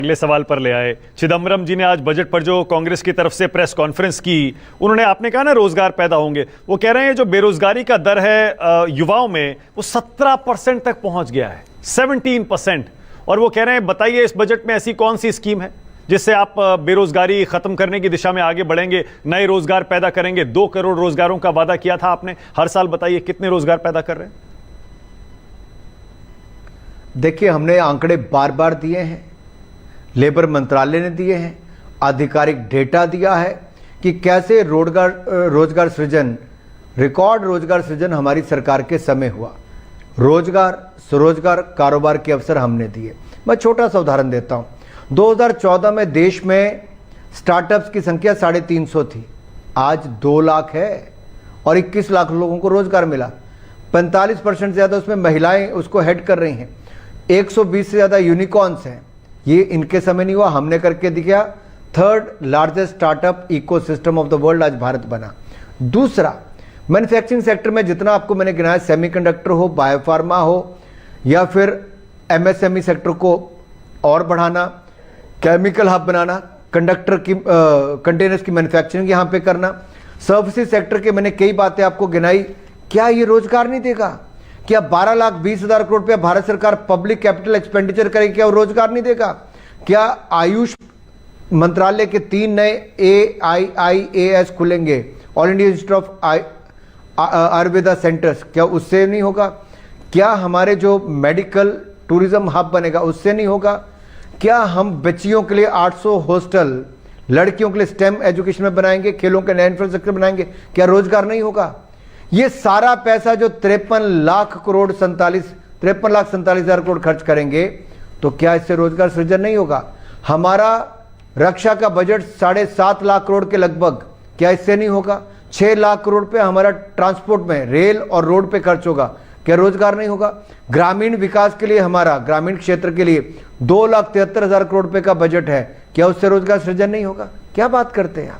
अगले सवाल पर ले आए। चिदम्बरम जी ने आज बजट पर जो कांग्रेस की तरफ से प्रेस कॉन्फ्रेंस की, उन्होंने, आपने कहा ना रोजगार पैदा होंगे, वो कह रहे हैं जो बेरोजगारी का दर है युवाओं में वो 17% तक पहुंच गया है, 17%। और वो कह रहे हैं बताइए इस बजट में ऐसी कौन सी स्कीम है जिससे आप बेरोजगारी खत्म करने की दिशा में आगे बढ़ेंगे, नए रोजगार पैदा करेंगे। 2 करोड़ रोजगारों का वादा किया था आपने, हर साल बताइए कितने रोजगार पैदा कर रहे हैं? देखिए, हमने आंकड़े बार बार दिए हैं, लेबर मंत्रालय ने दिए हैं, आधिकारिक डेटा दिया है कि कैसे रोजगार सृजन, रिकॉर्ड रोजगार सृजन हमारी सरकार के समय हुआ। रोजगार, स्वरोजगार, कारोबार के अवसर हमने दिए। मैं छोटा सा उदाहरण देता हूं। 2014 में देश में स्टार्टअप्स की संख्या 350 थी, आज 2 लाख है और 21 लाख लोगों को रोजगार मिला। 45% से ज़्यादा उसमें महिलाएं उसको हेड कर रही हैं। 120 से ज़्यादा यूनिकॉर्न्स हैं। ये इनके समय नहीं हुआ, हमने करके दिखाया। 3rd largest startup ecosystem of the world आज भारत बना। दूसरा, मैन्युफैक्चरिंग सेक्टर में जितना आपको मैंने गिनाया, सेमीकंडक्टर हो, बायोफार्मा हो, या फिर एमएसएमई सेक्टर को और बढ़ाना, केमिकल हब बनाना, कंटेनर्स की मैन्युफैक्चरिंग यहाँ पे करना, सर्विसेज सेक्टर के मैंने कई बातें आपको गिनाई। क्या ये रोजगार नहीं देगा? क्या 12,20,000 करोड़ रुपया भारत सरकार पब्लिक कैपिटल एक्सपेंडिचर करेगी, क्या वो रोजगार नहीं देगा? क्या आयुष मंत्रालय के 3 नए AIIAS खुलेंगे, all India institute of Ayurveda centres, क्या उससे नहीं होगा? क्या हमारे जो मेडिकल टूरिज्म हब बनेगा, उससे नहीं होगा? क्या हम बच्चियों के लिए 800 हॉस्टल, लड़कियों के लिए स्टेम एजुकेशन में बनाएंगे, खेलों के नए इंफ्रास्ट्रक्चर बनाएंगे, क्या रोजगार नहीं होगा? ये सारा पैसा जो 53 लाख 47,47,000 करोड़ खर्च करेंगे, तो क्या इससे रोजगार सृजन नहीं होगा? हमारा रक्षा का बजट 7.5 लाख करोड़ के लगभग, क्या इससे नहीं होगा? 6 लाख करोड़ पे हमारा ट्रांसपोर्ट में, रेल और रोड पे खर्च होगा, क्या रोजगार नहीं होगा? ग्रामीण विकास के लिए, हमारा ग्रामीण क्षेत्र के लिए 2,73,000 करोड़ रुपए का बजट है, क्या उससे रोजगार सृजन नहीं होगा? क्या बात करते हैं आप?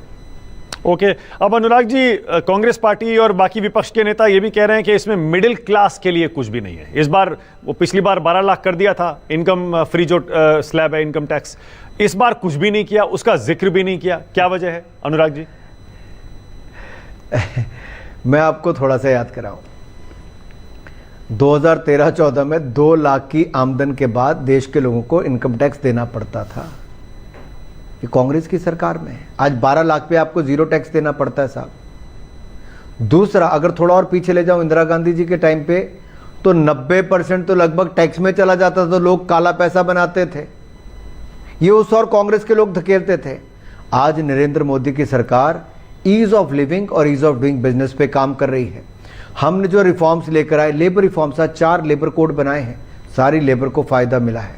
ओके, अब अनुराग जी, कांग्रेस पार्टी और बाकी विपक्ष के नेता ये भी कह रहे हैं कि इसमें मिडिल क्लास के लिए कुछ भी नहीं है। इस बार, वो पिछली बार 12 लाख कर दिया था इनकम फ्री जो स्लैब है इनकम टैक्स, इस बार कुछ भी नहीं किया, उसका जिक्र भी नहीं किया। क्या वजह है अनुराग जी? मैं आपको थोड़ा सा याद कराऊं। 2013-14 में 2 लाख की आमदन के बाद देश के लोगों को इनकम टैक्स देना पड़ता था। ये कांग्रेस की सरकार में है। आज 12 लाख पे आपको जीरो टैक्स देना पड़ता है साहब। दूसरा, अगर थोड़ा और पीछे ले जाऊं, इंदिरा गांधी जी के टाइम पे तो 90% तो लगभग टैक्स में चला जाता था, तो लोग काला पैसा बनाते थे। ये उस और कांग्रेस के लोग धकेलते थे। आज नरेंद्र मोदी की सरकार ईज ऑफ लिविंग और ईज ऑफ डूइंग बिजनेस पे काम कर रही है। हमने जो रिफॉर्म्स लेकर आए, लेबर रिफॉर्म्स, 4 लेबर कोड बनाए हैं, सारी लेबर को फायदा मिला है।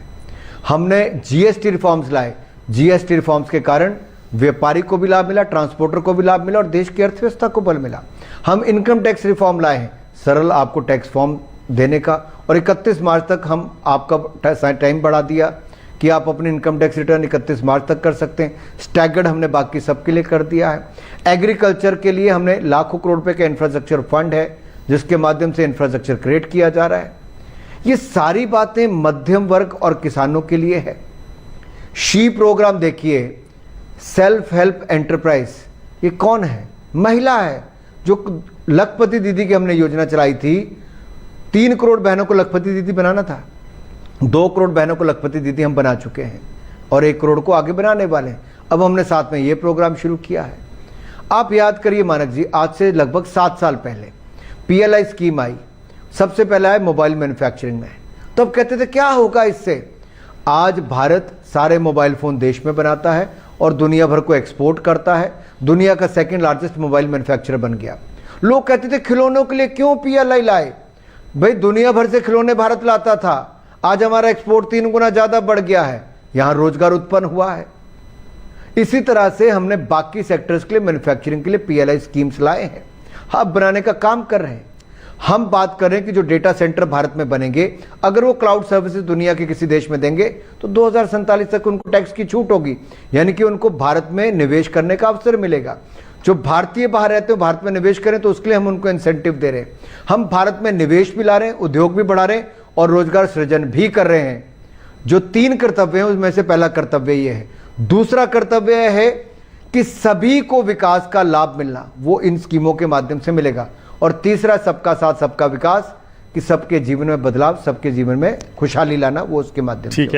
हमने जीएसटी रिफॉर्म्स लाए, जीएसटी रिफॉर्म्स के कारण व्यापारी को भी लाभ मिला, ट्रांसपोर्टर को भी लाभ मिला और देश की अर्थव्यवस्था को बल मिला। हम इनकम टैक्स रिफॉर्म लाए हैं, सरल आपको टैक्स फॉर्म देने का, और 31 मार्च तक हम आपका टाइम बढ़ा दिया कि आप अपने इनकम टैक्स रिटर्न 31 मार्च तक कर सकते हैं। स्टैगर्ड हमने बाकी सबके लिए कर दिया है। एग्रीकल्चर के लिए हमने लाखों करोड़ रुपए का इंफ्रास्ट्रक्चर फंड है, जिसके माध्यम से इंफ्रास्ट्रक्चर क्रिएट किया जा रहा है। ये सारी बातें मध्यम वर्ग और किसानों के लिए है। शी प्रोग्राम देखिए, सेल्फ हेल्प एंटरप्राइज, ये कौन है? महिला है। जो लखपति दीदी की हमने योजना चलाई थी, 3 करोड़ बहनों को लखपति दीदी बनाना था, 2 करोड़ बहनों को लखपति दीदी हम बना चुके हैं और 1 करोड़ को आगे बनाने वाले हैं। अब हमने साथ में ये प्रोग्राम शुरू किया है। आप याद करिए मानक जी, आज से लगभग 7 साल पहले PLI स्कीम आई। सबसे पहले आए मोबाइल मैन्युफैक्चरिंग में, तो अब कहते थे क्या होगा इससे। आज भारत सारे मोबाइल फोन देश में बनाता है और दुनिया भर को एक्सपोर्ट करता है। दुनिया का 2nd लार्जेस्ट मोबाइल मैन्युफैक्चरर बन गया। लोग कहते थे खिलौनों के लिए क्यों PLI लाए? भाई, दुनिया भर से खिलौने भारत लाता था, आज हमारा एक्सपोर्ट 3 गुना ज्यादा बढ़ गया है, यहां रोजगार उत्पन्न हुआ है। इसी तरह से हमने बाकी सेक्टर्स के लिए, मैन्युफैक्चरिंग के लिए PLI स्कीम्स लाए हैं, हब बनाने का काम कर रहे हैं। हम बात कर रहे हैं कि जो डेटा सेंटर भारत में बनेंगे, अगर वो क्लाउड सर्विसेज दुनिया के किसी देश में देंगे तो 2047 तक उनको टैक्स की छूट होगी, यानी कि उनको भारत में निवेश करने का अवसर मिलेगा। जो भारतीय बाहर रहते हो भारत में निवेश करें, तो उसके लिए हम उनको इंसेंटिव दे रहे हैं। हम भारत में निवेश भी ला रहे हैं, उद्योग भी बढ़ा रहे हैं और रोजगार सृजन भी कर रहे हैं। जो 3 कर्तव्य हैं उसमें से पहला कर्तव्य ये है। दूसरा कर्तव्य है कि सभी को विकास का लाभ मिलना, वो इन स्कीमों के माध्यम से मिलेगा। और तीसरा सबका साथ सबका विकास, कि सबके जीवन में बदलाव, सबके जीवन में खुशहाली लाना, वो उसके माध्यम से। ठीक है।